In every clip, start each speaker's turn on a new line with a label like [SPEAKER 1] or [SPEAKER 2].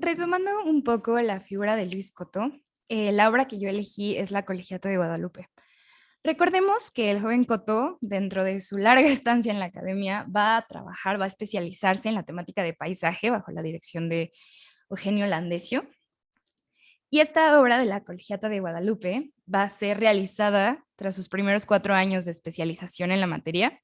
[SPEAKER 1] Retomando un poco la figura de Luis Coto, la obra que yo elegí es La Colegiata de Guadalupe. Recordemos que el joven Coto, dentro de su larga estancia en la academia, va a trabajar, va a especializarse en la temática de paisaje bajo la dirección de Eugenio Landesio. Y esta obra de La Colegiata de Guadalupe va a ser realizada tras sus primeros 4 años de especialización en la materia.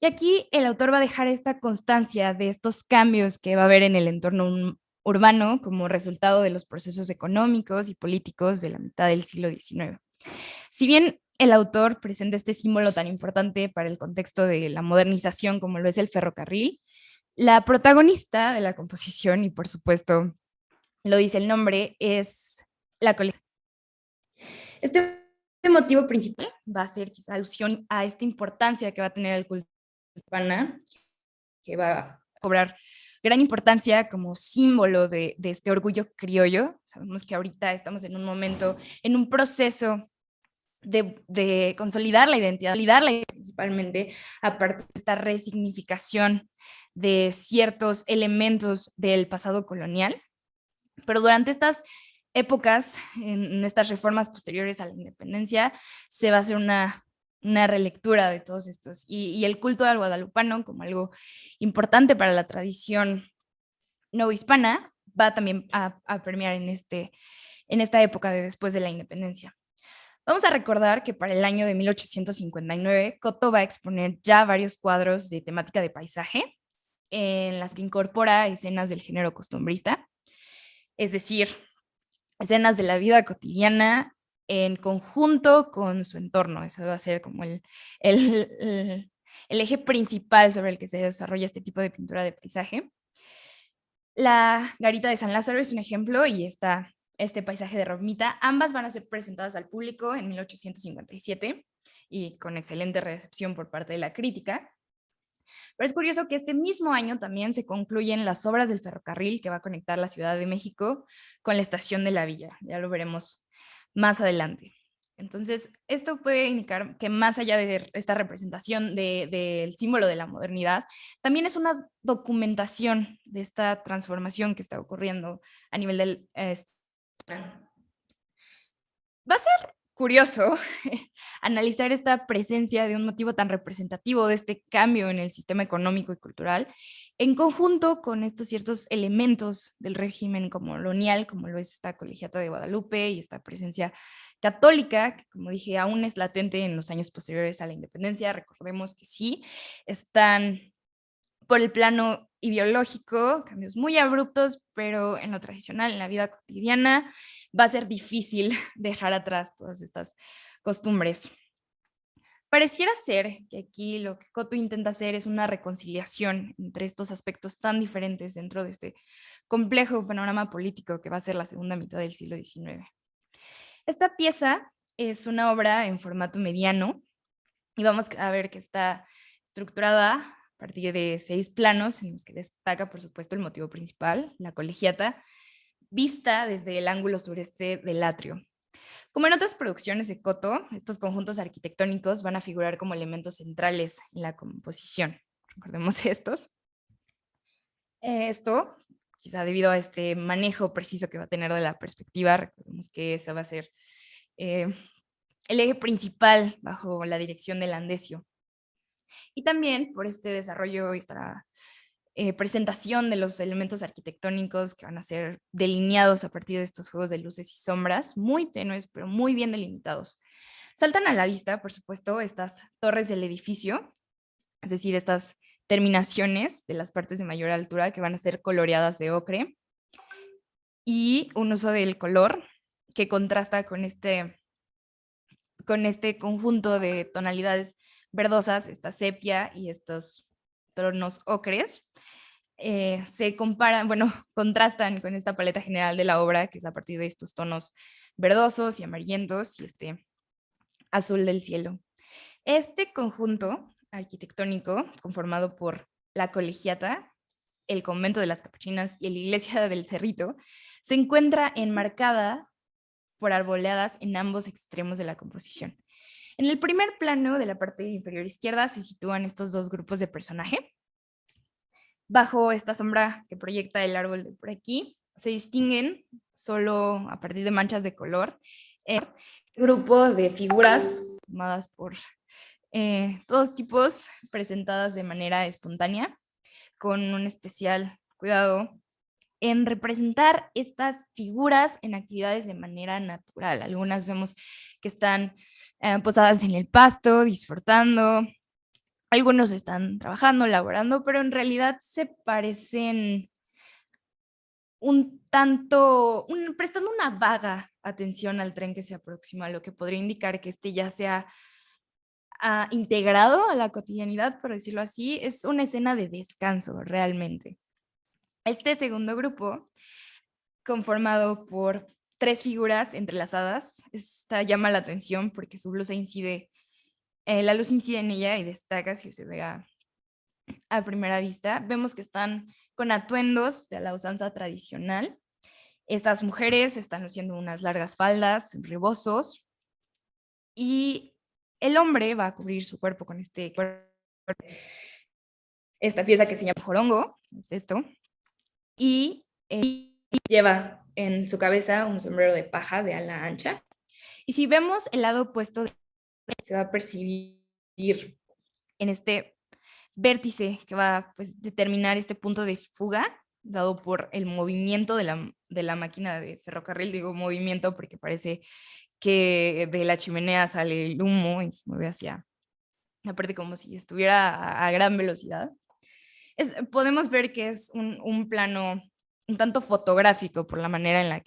[SPEAKER 1] Y aquí el autor va a dejar esta constancia de estos cambios que va a haber en el entorno urbano como resultado de los procesos económicos y políticos de la mitad del siglo XIX. Si bien el autor presenta este símbolo tan importante para el contexto de la modernización como lo es el ferrocarril, la protagonista de la composición, y por supuesto lo dice el nombre, es la colección. Este motivo principal va a ser quizá alusión a esta importancia que va a tener el culto urbana, que va a cobrar gran importancia como símbolo de este orgullo criollo. Sabemos que ahorita estamos en un momento, en un proceso de consolidar la identidad, principalmente a partir de esta resignificación de ciertos elementos del pasado colonial. Pero durante estas épocas, en estas reformas posteriores a la independencia, se va a hacer una relectura de todos estos y el culto al guadalupano como algo importante para la tradición novohispana va también a permear en esta época de después de la independencia. Vamos a recordar que para el año de 1859, Coto va a exponer ya varios cuadros de temática de paisaje en las que incorpora escenas del género costumbrista, es decir, escenas de la vida cotidiana en conjunto con su entorno. Ese va a ser como el, el eje principal sobre el que se desarrolla este tipo de pintura de paisaje. La garita de San Lázaro es un ejemplo y este paisaje de Romita. Ambas van a ser presentadas al público en 1857 y con excelente recepción por parte de la crítica. Pero es curioso que este mismo año también se concluyen las obras del ferrocarril que va a conectar la Ciudad de México con la estación de la Villa. Ya lo veremos más adelante. Entonces, esto puede indicar que más allá de esta representación del símbolo de la modernidad, también es una documentación de esta transformación que está ocurriendo a nivel del... Va a ser curioso analizar esta presencia de un motivo tan representativo de este cambio en el sistema económico y cultural, en conjunto con estos ciertos elementos del régimen colonial, como lo es esta colegiata de Guadalupe y esta presencia católica, que como dije, aún es latente en los años posteriores a la independencia. Recordemos que sí, están por el plano ideológico, cambios muy abruptos, pero en lo tradicional, en la vida cotidiana, va a ser difícil dejar atrás todas estas costumbres. Pareciera ser que aquí lo que Coto intenta hacer es una reconciliación entre estos aspectos tan diferentes dentro de este complejo panorama político que va a ser la segunda mitad del siglo XIX. Esta pieza es una obra en formato mediano y vamos a ver que está estructurada a partir de 6 planos en los que destaca, por supuesto, el motivo principal, la colegiata, vista desde el ángulo sureste del atrio. Como en otras producciones de Coto, estos conjuntos arquitectónicos van a figurar como elementos centrales en la composición. Recordemos estos. Esto, quizá debido a este manejo preciso que va a tener de la perspectiva, recordemos que ese va a ser eh, el eje principal bajo la dirección del Landesio. Y también por este desarrollo y esta presentación de los elementos arquitectónicos que van a ser delineados a partir de estos juegos de luces y sombras, muy tenues, pero muy bien delimitados. Saltan a la vista, por supuesto, estas torres del edificio, es decir, estas terminaciones de las partes de mayor altura que van a ser coloreadas de ocre y un uso del color que contrasta con este conjunto de tonalidades verdosas, esta sepia y estos tonos ocres, se comparan, bueno, contrastan con esta paleta general de la obra, que es a partir de estos tonos verdosos y amarillentos y este azul del cielo. Este conjunto arquitectónico, conformado por la colegiata, el convento de las capuchinas y la iglesia del Cerrito, se encuentra enmarcada por arboledas en ambos extremos de la composición. En el primer plano de la parte inferior izquierda se sitúan estos dos grupos de personaje. Bajo esta sombra que proyecta el árbol de por aquí, se distinguen solo a partir de manchas de color. Grupo de figuras formadas por todos tipos, presentadas de manera espontánea, con un especial cuidado en representar estas figuras en actividades de manera natural. Algunas vemos que están posadas en el pasto, disfrutando, algunos están trabajando, laborando, pero en realidad se parecen un tanto, prestando una vaga atención al tren que se aproxima, lo que podría indicar que este ya sea integrado a la cotidianidad, por decirlo así. Es una escena de descanso realmente. Este segundo grupo, conformado por 3 figuras entrelazadas, esta llama la atención porque su blusa incide, la luz incide en ella y destaca si se ve a primera vista. Vemos que están con atuendos de la usanza tradicional. Estas mujeres están luciendo unas largas faldas, rebozos, y el hombre va a cubrir su cuerpo con esta pieza que se llama jorongo, es esto, y lleva en su cabeza un sombrero de paja de ala ancha. Y si vemos el lado opuesto, se va a percibir en este vértice que va a, pues, determinar este punto de fuga dado por el movimiento de la máquina de ferrocarril. Digo movimiento porque parece que de la chimenea sale el humo y se mueve hacia, aparte como si estuviera a gran velocidad. Podemos ver que es un plano un tanto fotográfico por la manera en la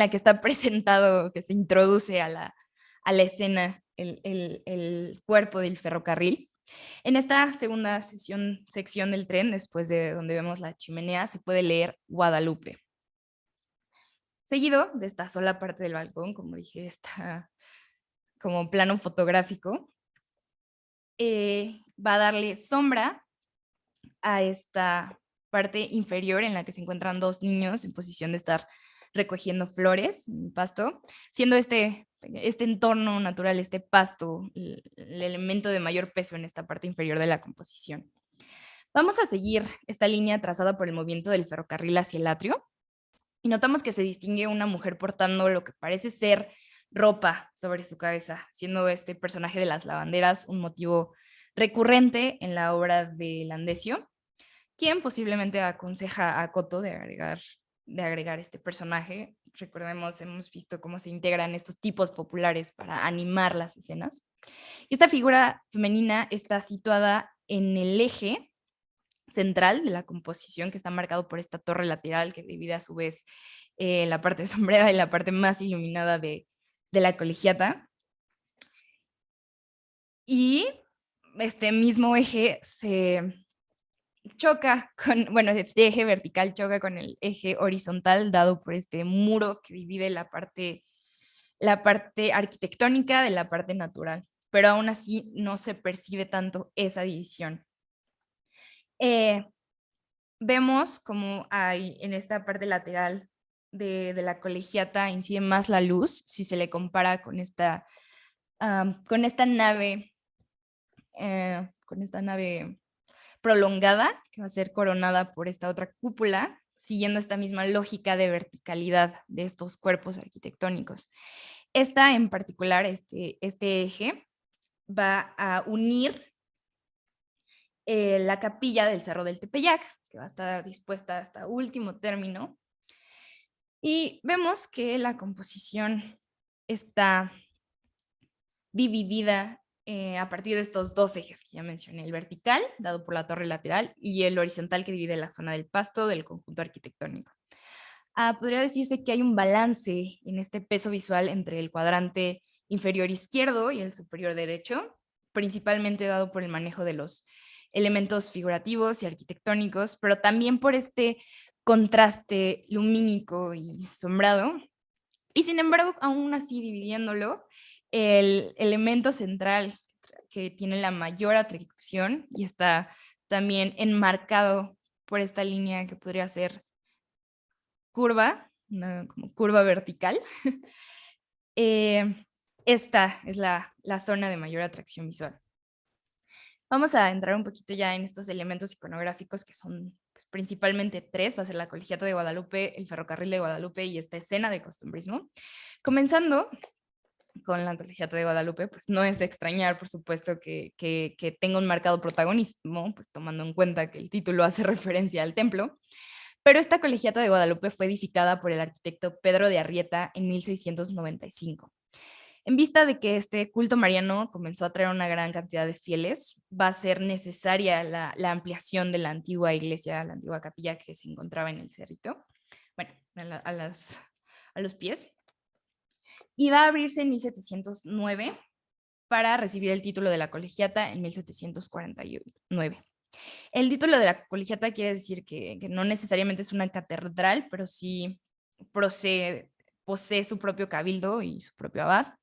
[SPEAKER 1] que está presentado, que se introduce a la escena el cuerpo del ferrocarril. En esta segunda sección del tren, después de donde vemos la chimenea, se puede leer Guadalupe. Seguido de esta sola parte del balcón, como dije, está como plano fotográfico, va a darle sombra a esta parte inferior en la que se encuentran 2 niños en posición de estar recogiendo flores en el pasto, siendo este entorno natural, este pasto, el elemento de mayor peso en esta parte inferior de la composición. Vamos a seguir esta línea trazada por el movimiento del ferrocarril hacia el atrio y notamos que se distingue una mujer portando lo que parece ser ropa sobre su cabeza, siendo este personaje de las lavanderas un motivo recurrente en la obra de Landesio, quien posiblemente aconseja a Koto de agregar este personaje. Recordemos, hemos visto cómo se integran estos tipos populares para animar las escenas. Esta figura femenina está situada en el eje central de la composición, que está marcado por esta torre lateral que divide a su vez la parte sombreada y la parte más iluminada de la colegiata. Y este mismo eje se choca con, bueno, este eje vertical choca con el eje horizontal dado por este muro que divide la parte arquitectónica de la parte natural, pero aún así no se percibe tanto esa división. Vemos como hay en esta parte lateral de la colegiata incide más la luz si se le compara con esta nave prolongada, que va a ser coronada por esta otra cúpula, siguiendo esta misma lógica de verticalidad de estos cuerpos arquitectónicos. Esta en particular, este eje, va a unir la capilla del Cerro del Tepeyac, que va a estar dispuesta hasta último término. Y vemos que la composición está dividida a partir de estos 2 ejes que ya mencioné, el vertical, dado por la torre lateral, y el horizontal que divide la zona del pasto del conjunto arquitectónico. Podría decirse que hay un balance en este peso visual entre el cuadrante inferior izquierdo y el superior derecho, principalmente dado por el manejo de los elementos figurativos y arquitectónicos, pero también por este contraste lumínico y sombrado. Y sin embargo, aún así dividiéndolo, el elemento central que tiene la mayor atracción y está también enmarcado por esta línea que podría ser curva, una como curva vertical. Esta es la zona de mayor atracción visual. Vamos a entrar un poquito ya en estos elementos iconográficos que son pues, principalmente tres, va a ser la Colegiata de Guadalupe, el Ferrocarril de Guadalupe y esta escena de costumbrismo. Comenzando con la Colegiata de Guadalupe, pues no es de extrañar, por supuesto, que tenga un marcado protagonismo, pues tomando en cuenta que el título hace referencia al templo, pero esta Colegiata de Guadalupe fue edificada por el arquitecto Pedro de Arrieta en 1695. En vista de que este culto mariano comenzó a traer una gran cantidad de fieles, va a ser necesaria la ampliación de la antigua iglesia, la antigua capilla que se encontraba en el cerrito, bueno, a los pies, y va a abrirse en 1709 para recibir el título de la colegiata en 1749. El título de la colegiata quiere decir que no necesariamente es una catedral, pero sí posee su propio cabildo y su propio abad.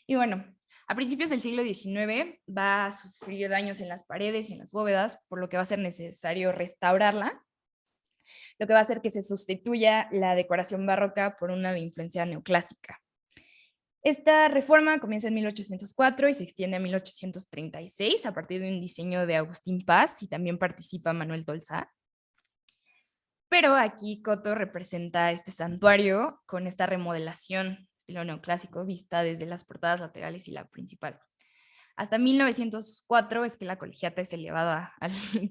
[SPEAKER 1] Y bueno, a principios del siglo XIX va a sufrir daños en las paredes y en las bóvedas, por lo que va a ser necesario restaurarla, lo que va a hacer que se sustituya la decoración barroca por una de influencia neoclásica. Esta reforma comienza en 1804 y se extiende a 1836 a partir de un diseño de Agustín Paz y también participa Manuel Tolsá. Pero aquí Coto representa este santuario con esta remodelación estilo neoclásico vista desde las portadas laterales y la principal. Hasta 1904 es que la colegiata es elevada,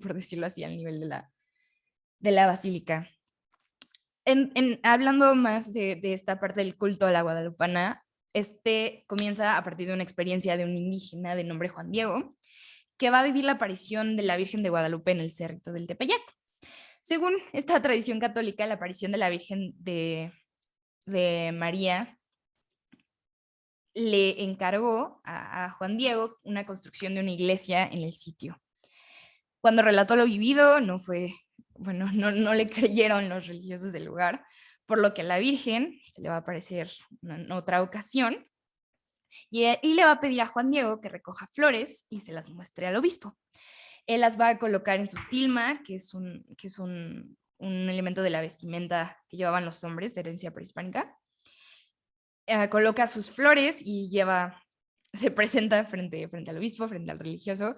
[SPEAKER 1] por decirlo así, al nivel de la basílica. Hablando más de esta parte del culto a la guadalupana, este comienza a partir de una experiencia de un indígena de nombre Juan Diego, que va a vivir la aparición de la Virgen de Guadalupe en el Cerrito del Tepeyac. Según esta tradición católica, la aparición de la Virgen de María le encargó a Juan Diego una construcción de una iglesia en el sitio. Cuando relató lo vivido, no le creyeron los religiosos del lugar, por lo que a la Virgen se le va a aparecer en otra ocasión y le va a pedir a Juan Diego que recoja flores y se las muestre al obispo. Él las va a colocar en su tilma, que es un elemento de la vestimenta que llevaban los hombres de herencia prehispánica. Coloca sus flores y se presenta frente al obispo, frente al religioso,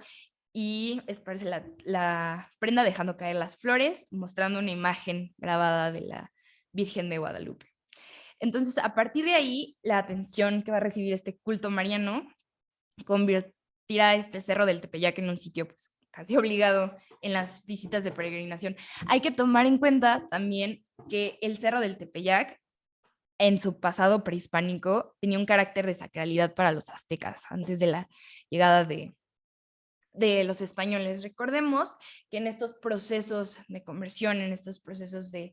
[SPEAKER 1] y esparce la prenda dejando caer las flores, mostrando una imagen grabada de la Virgen de Guadalupe. Entonces, a partir de ahí, la atención que va a recibir este culto mariano convertirá este Cerro del Tepeyac en un sitio pues, casi obligado en las visitas de peregrinación. Hay que tomar en cuenta también que el Cerro del Tepeyac, en su pasado prehispánico, tenía un carácter de sacralidad para los aztecas, antes de la llegada de los españoles. Recordemos que en estos procesos de conversión, en estos procesos de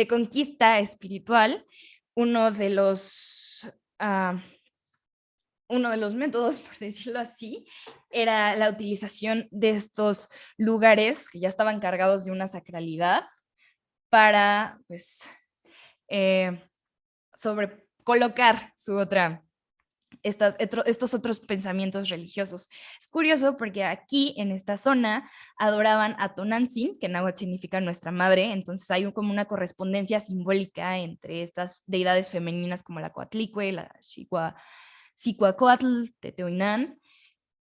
[SPEAKER 1] conquista espiritual, uno de los métodos, por decirlo así, era la utilización de estos lugares que ya estaban cargados de una sacralidad para, pues, colocar estos otros pensamientos religiosos. Es curioso porque aquí en esta zona adoraban a Tonantzin, que en náhuatl significa nuestra madre, entonces hay como una correspondencia simbólica entre estas deidades femeninas como la Coatlicue, la Cicuacoatl, Teteoinán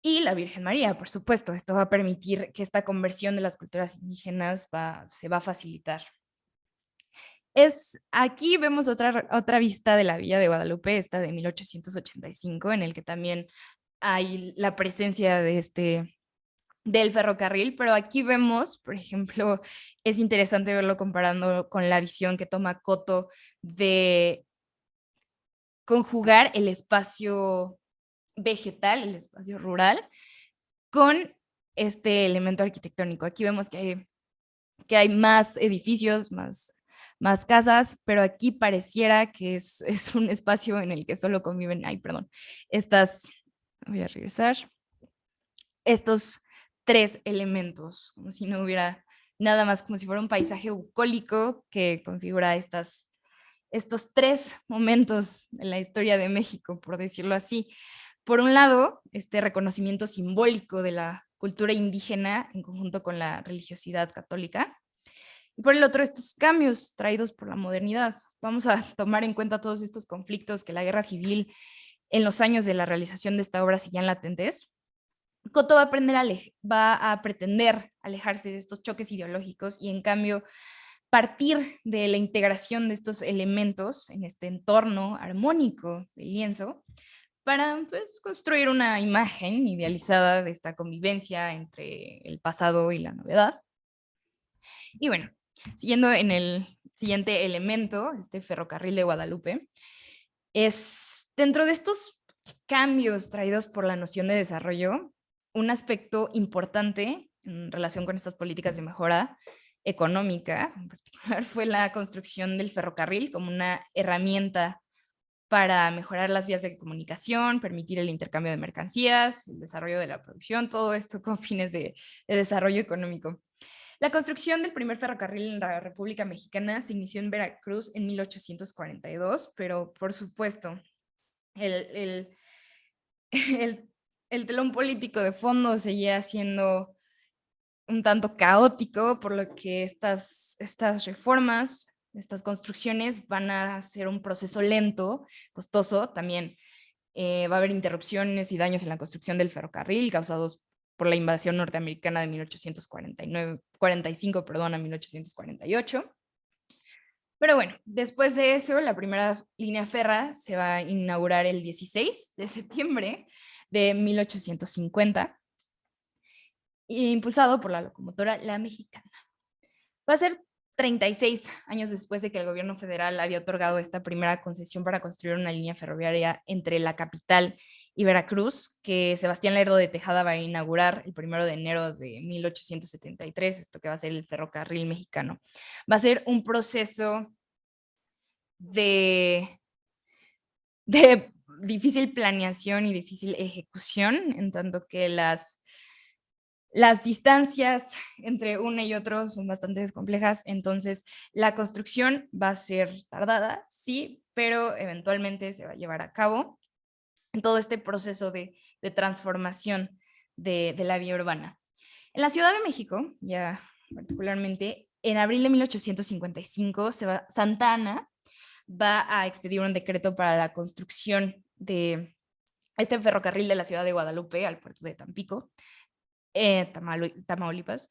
[SPEAKER 1] y la Virgen María, por supuesto. Esto va a permitir que esta conversión de las culturas indígenas se va a facilitar. Aquí vemos otra vista de la Villa de Guadalupe, esta de 1885, en el que también hay la presencia del ferrocarril, pero aquí vemos, por ejemplo, es interesante verlo comparando con la visión que toma Coto de conjugar el espacio vegetal, el espacio rural, con este elemento arquitectónico. Aquí vemos que hay más edificios, más casas, pero aquí pareciera que es un espacio en el que solo conviven, voy a regresar, estos tres elementos, como si no hubiera nada más, como si fuera un paisaje bucólico que configura estos tres momentos en la historia de México, por decirlo así. Por un lado, este reconocimiento simbólico de la cultura indígena en conjunto con la religiosidad católica, y por el otro, estos cambios traídos por la modernidad. Vamos a tomar en cuenta todos estos conflictos que la guerra civil en los años de la realización de esta obra seguían latentes. Cotto va a pretender alejarse de estos choques ideológicos y en cambio partir de la integración de estos elementos en este entorno armónico del lienzo para pues, construir una imagen idealizada de esta convivencia entre el pasado y la novedad. Y bueno, siguiendo en el siguiente elemento, este ferrocarril de Guadalupe, es dentro de estos cambios traídos por la noción de desarrollo, un aspecto importante en relación con estas políticas de mejora económica, en particular, fue la construcción del ferrocarril como una herramienta para mejorar las vías de comunicación, permitir el intercambio de mercancías, el desarrollo de la producción, todo esto con fines de desarrollo económico. La construcción del primer ferrocarril en la República Mexicana se inició en Veracruz en 1842, pero por supuesto, el, el, el, el telón político de fondo seguía siendo un tanto caótico, por lo que estas reformas, estas construcciones van a ser un proceso lento, costoso. También va a haber interrupciones y daños en la construcción del ferrocarril causados por la invasión norteamericana de 1845, perdón, a 1848. Pero bueno, después de eso, la primera línea férrea se va a inaugurar el 16 de septiembre de 1850, impulsado por la locomotora La Mexicana. Va a ser 36 años después de que el gobierno federal había otorgado esta primera concesión para construir una línea ferroviaria entre la capital y Veracruz, que Sebastián Lerdo de Tejada va a inaugurar el 1 de enero de 1873, esto que va a ser el ferrocarril mexicano. Va a ser un proceso de, de difícil planeación y difícil ejecución, en tanto que las distancias entre uno y otro son bastante complejas, entonces la construcción va a ser tardada, sí, pero eventualmente se va a llevar a cabo en todo este proceso de transformación de la vía urbana. En la Ciudad de México, ya particularmente, en abril de 1855, Santa Anna va a expedir un decreto para la construcción de este ferrocarril de la ciudad de Guadalupe al puerto de Tampico, Tamaulipas,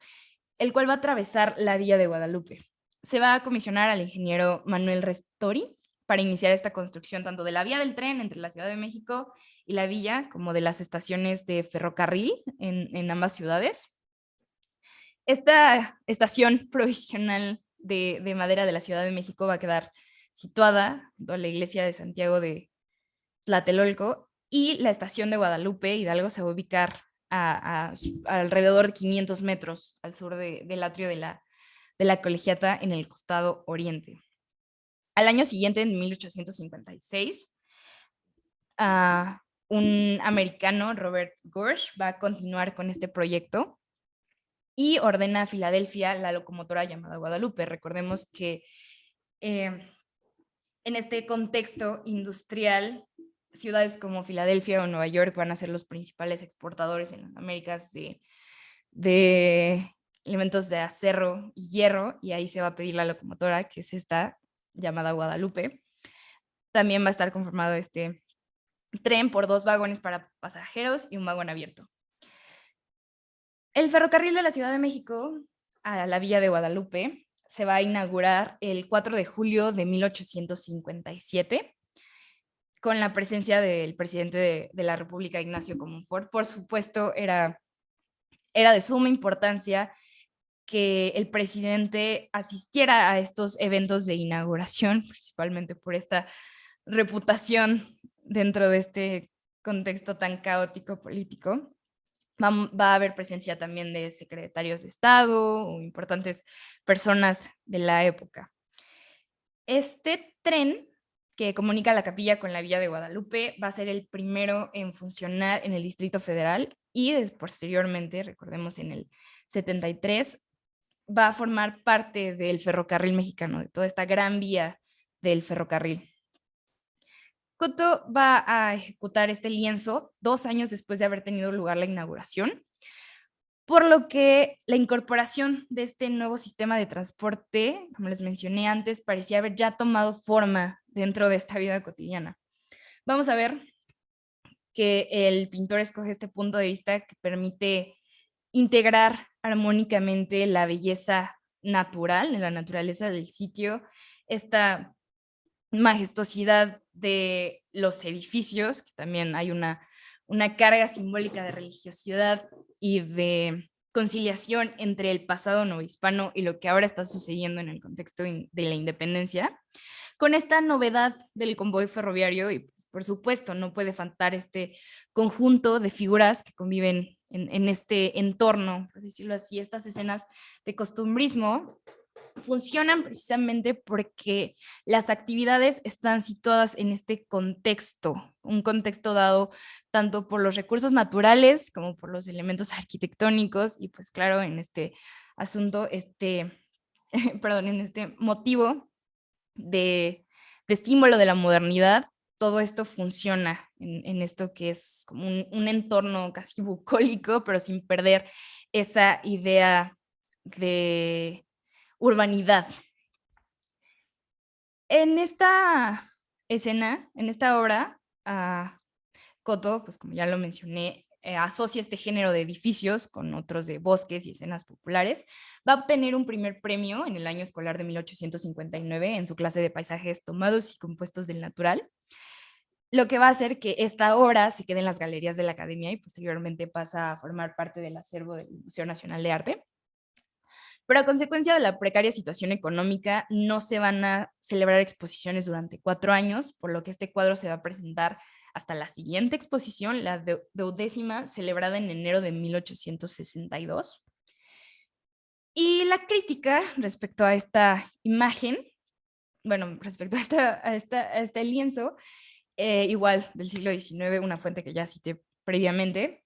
[SPEAKER 1] el cual va a atravesar la villa de Guadalupe. Se va a comisionar al ingeniero Manuel Restori para iniciar esta construcción tanto de la vía del tren entre la Ciudad de México y la villa, como de las estaciones de ferrocarril en ambas ciudades. Esta estación provisional de madera de la Ciudad de México va a quedar situada junto a la iglesia de Santiago de Tlatelolco, y la estación de Guadalupe Hidalgo se va a ubicar a alrededor de 500 metros al sur del atrio de la colegiata en el costado oriente. Al año siguiente, en 1856, un americano, Robert Gorge, va a continuar con este proyecto y ordena a Filadelfia la locomotora llamada Guadalupe. Recordemos que en este contexto industrial, ciudades como Filadelfia o Nueva York van a ser los principales exportadores en las Américas de elementos de acero y hierro, y ahí se va a pedir la locomotora, que es esta llamada Guadalupe. También va a estar conformado este tren por 2 vagones para pasajeros y un vagón abierto. El ferrocarril de la Ciudad de México a la villa de Guadalupe se va a inaugurar el 4 de julio de 1857 con la presencia del presidente de la República, Ignacio Comonfort. Por supuesto, era de suma importancia que el presidente asistiera a estos eventos de inauguración, principalmente por esta reputación dentro de este contexto tan caótico político. Va a haber presencia también de secretarios de Estado o importantes personas de la época. Este tren que comunica la capilla con la villa de Guadalupe va a ser el primero en funcionar en el Distrito Federal y posteriormente, recordemos en el 73, va a formar parte del ferrocarril mexicano, de toda esta gran vía del ferrocarril. Cotto va a ejecutar este lienzo 2 años después de haber tenido lugar la inauguración, por lo que la incorporación de este nuevo sistema de transporte, como les mencioné antes, parecía haber ya tomado forma dentro de esta vida cotidiana. Vamos a ver que el pintor escoge este punto de vista que permite integrar armónicamente la belleza natural, en la naturaleza del sitio, esta majestuosidad de los edificios, que también hay una carga simbólica de religiosidad y de conciliación entre el pasado novohispano y lo que ahora está sucediendo en el contexto de la independencia, con esta novedad del convoy ferroviario y pues, por supuesto no puede faltar este conjunto de figuras que conviven en este entorno, por decirlo así, estas escenas de costumbrismo funcionan precisamente porque las actividades están situadas en este contexto, un contexto dado tanto por los recursos naturales como por los elementos arquitectónicos y pues claro, en este asunto, perdón, en este motivo de símbolo de la modernidad, todo esto funciona en esto que es como un entorno casi bucólico, pero sin perder esa idea de urbanidad. En esta escena, en esta obra, Coto, pues como ya lo mencioné, asocia este género de edificios con otros de bosques y escenas populares. Va a obtener un primer premio en el año escolar de 1859 en su clase de paisajes tomados y compuestos del natural, lo que va a hacer que esta obra se quede en las galerías de la Academia y posteriormente pasa a formar parte del acervo del Museo Nacional de Arte. Pero a consecuencia de la precaria situación económica, no se van a celebrar exposiciones durante 4 años, por lo que este cuadro se va a presentar hasta la siguiente exposición, la duodécima, celebrada en enero de 1862. Y la crítica respecto a esta imagen, bueno, respecto a este lienzo, igual del siglo XIX, una fuente que ya cité previamente,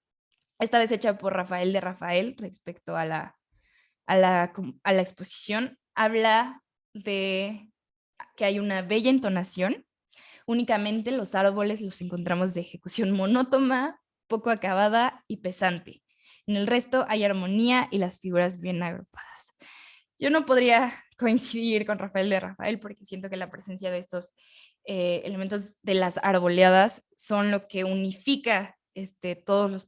[SPEAKER 1] esta vez hecha por Rafael de Rafael respecto a la exposición, habla de que hay una bella entonación. Únicamente los árboles los encontramos de ejecución monótona, poco acabada y pesante. En el resto hay armonía y las figuras bien agrupadas. Yo no podría coincidir con Rafael de Rafael porque siento que la presencia de estos elementos de las arboleadas son lo que unifica todos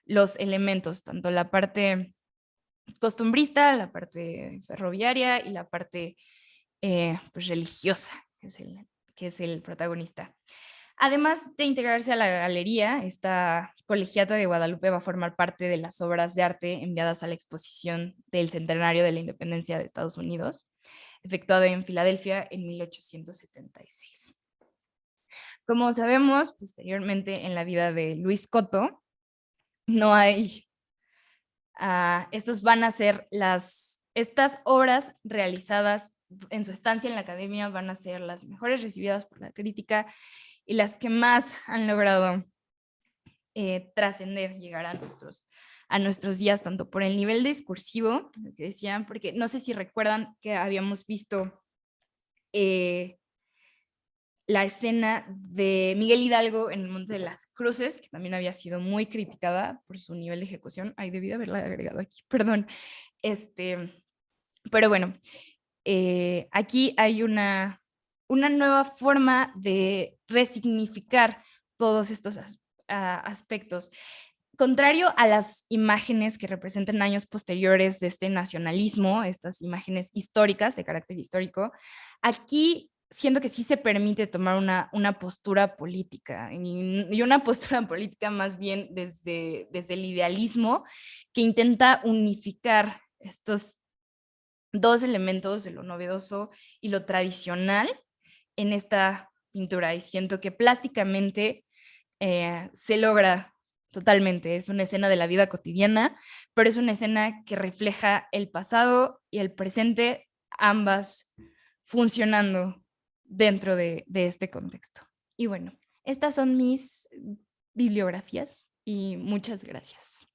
[SPEAKER 1] los elementos, tanto la parte costumbrista, la parte ferroviaria y la parte pues religiosa, que es el protagonista. Además de integrarse a la galería, esta colegiata de Guadalupe va a formar parte de las obras de arte enviadas a la exposición del centenario de la independencia de Estados Unidos, efectuada en Filadelfia en 1876. Como sabemos, posteriormente en la vida de Luis Coto, no hay estas van a ser estas obras realizadas en su estancia en la academia van a ser las mejores recibidas por la crítica y las que más han logrado trascender, llegar a nuestros días, tanto por el nivel discursivo, lo que decían, porque no sé si recuerdan que habíamos visto la escena de Miguel Hidalgo en el Monte de las Cruces, que también había sido muy criticada por su nivel de ejecución. Ay, debí de haberla agregado aquí, perdón. Pero bueno, aquí hay una nueva forma de resignificar todos estos aspectos. Contrario a las imágenes que representan años posteriores de este nacionalismo, estas imágenes históricas de carácter histórico, aquí siento que sí se permite tomar una postura política y una postura política más bien desde el idealismo que intenta unificar estos dos elementos de lo novedoso y lo tradicional en esta pintura y siento que plásticamente se logra totalmente. Es una escena de la vida cotidiana, pero es una escena que refleja el pasado y el presente, ambas funcionando dentro de este contexto. Y bueno, estas son mis bibliografías y muchas gracias.